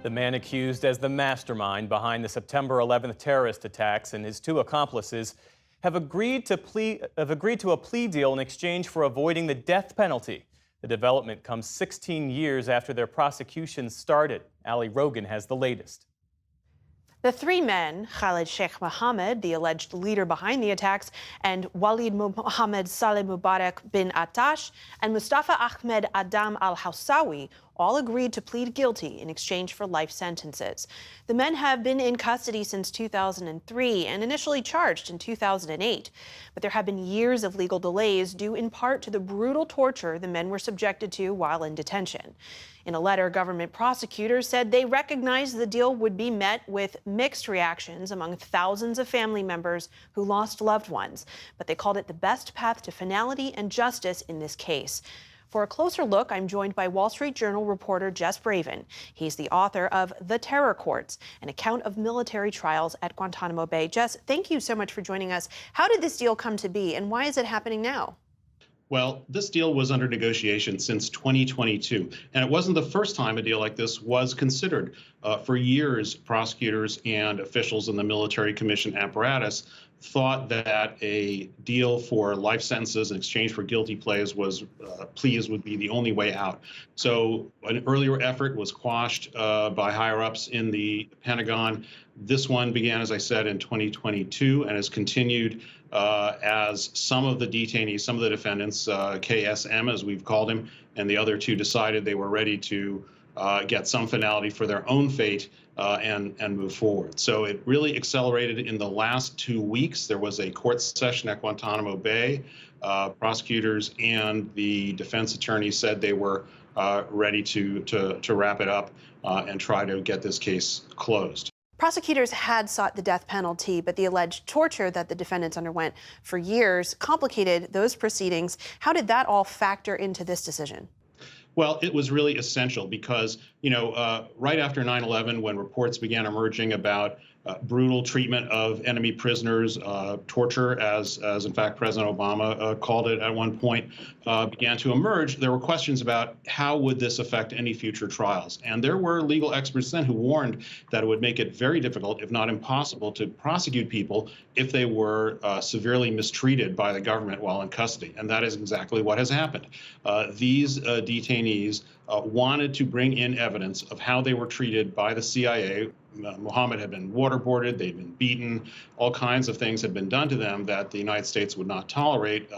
The man accused as the mastermind behind the September 11th terrorist attacks and his two accomplices have agreed to a plea deal in exchange for avoiding the death penalty. The development comes 16 years after their prosecution started. Ali Rogan has the latest. The three men, Khalid Sheikh Mohammed, the alleged leader behind the attacks, and Walid Mohammed Saleh Mubarak bin Attash, and Mustafa Ahmed Adam al-Hawsawi, all agreed to plead guilty in exchange for life sentences. The men have been in custody since 2003 and initially charged in 2008. But there have been years of legal delays due in part to the brutal torture the men were subjected to while in detention. In a letter, government prosecutors said they recognized the deal would be met with mixed reactions among thousands of family members who lost loved ones, but they called it the best path to finality and justice in this case. For a closer look, I'm joined by Wall Street Journal reporter Jess Braven. He's the author of The Terror Courts, an account of military trials at Guantanamo Bay. Jess, thank you so much for joining us. How did this deal come to be, and why is it happening now? Well, this deal was under negotiation since 2022, and it wasn't the first time a deal like this was considered. For years, prosecutors and officials in the military commission apparatus thought that a deal for life sentences in exchange for guilty pleas would be the only way out. So an earlier effort was quashed by higher-ups in the Pentagon. This one began, as I said, in 2022 and has continued as some of the detainees, some of the defendants, KSM, as we've called him, and the other two decided they were ready to get some finality for their own fate and move forward. So it really accelerated in the last 2 weeks. There was a court session at Guantanamo Bay. Prosecutors and the defense attorneys said they were ready to wrap it up and try to get this case closed. Prosecutors had sought the death penalty, but the alleged torture that the defendants underwent for years complicated those proceedings. How did that all factor into this decision? Well, it was really essential because, right after 9/11, when reports began emerging about brutal treatment of enemy prisoners, torture, as in fact President Obama called it at one point, began to emerge, there were questions about how would this affect any future trials. And there were legal experts then who warned that it would make it very difficult, if not impossible, to prosecute people if they were severely mistreated by the government while in custody. And that is exactly what has happened. These detainees wanted to bring in evidence of how they were treated by the CIA. Mohammed had been waterboarded, they'd been beaten, all kinds of things had been done to them that the United States would not tolerate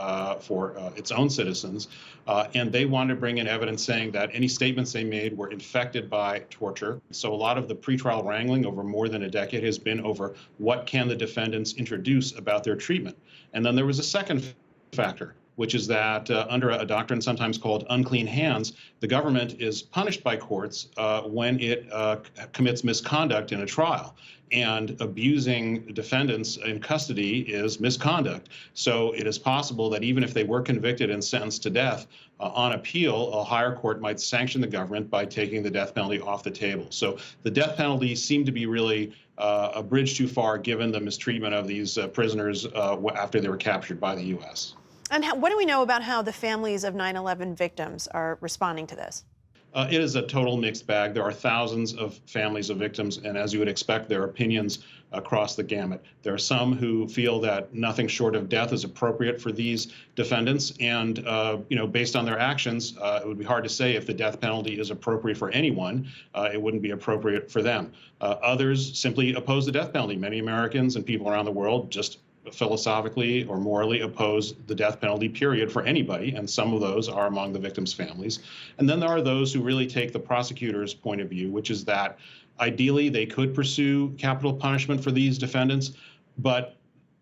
for its own citizens. And they wanted to bring in evidence saying that any statements they made were infected by torture. So a lot of the pretrial wrangling over more than a decade has been over what can the defendants introduce about their treatment. And then there was a second factor, which is that under a doctrine sometimes called unclean hands, the government is punished by courts when it commits misconduct in a trial. And abusing defendants in custody is misconduct. So it is possible that even if they were convicted and sentenced to death, on appeal, a higher court might sanction the government by taking the death penalty off the table. So the death penalty seemed to be really a bridge too far given the mistreatment of these prisoners after they were captured by the U.S. And what do we know about how the families of 9/11 victims are responding to this? It is a total mixed bag. There are thousands of families of victims, and as you would expect, there are opinions across the gamut. There are some who feel that nothing short of death is appropriate for these defendants, and based on their actions, it would be hard to say if the death penalty is appropriate for anyone. It wouldn't be appropriate for them. Others simply oppose the death penalty. Many Americans and people around the world just philosophically or morally oppose the death penalty, period, for anybody, and some of those are among the victims' families. And then there are those who really take the prosecutor's point of view, which is that ideally they could pursue capital punishment for these defendants, but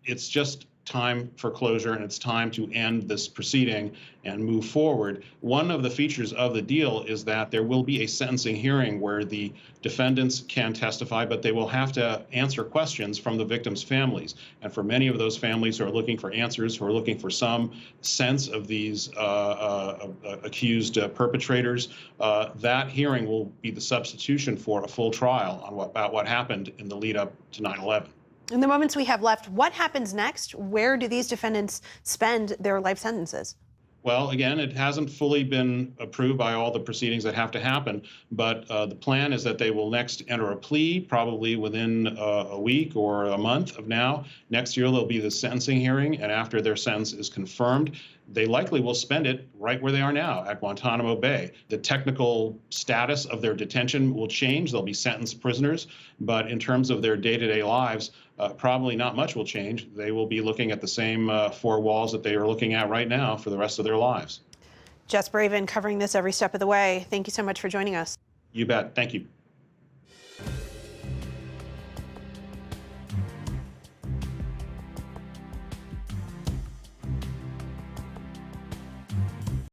it's just time for closure and it's time to end this proceeding and move forward. One of the features of the deal is that there will be a sentencing hearing where the defendants can testify, but they will have to answer questions from the victims' families. And for many of those families who are looking for answers, who are looking for some sense of these accused perpetrators, that hearing will be the substitution for a full trial on about what happened in the lead up to 9/11. In the moments we have left, what happens next? Where do these defendants spend their life sentences? Well, again, it hasn't fully been approved by all the proceedings that have to happen, but the plan is that they will next enter a plea, probably within a week or a month of now. Next year, there'll be the sentencing hearing, and after their sentence is confirmed, they likely will spend it right where they are now at Guantanamo Bay. The technical status of their detention will change. They'll be sentenced prisoners, but in terms of their day-to-day lives, probably not much will change. They will be looking at the same four walls that they are looking at right now for the rest of their lives. Jess Braven covering this every step of the way. Thank you so much for joining us. You bet. Thank you.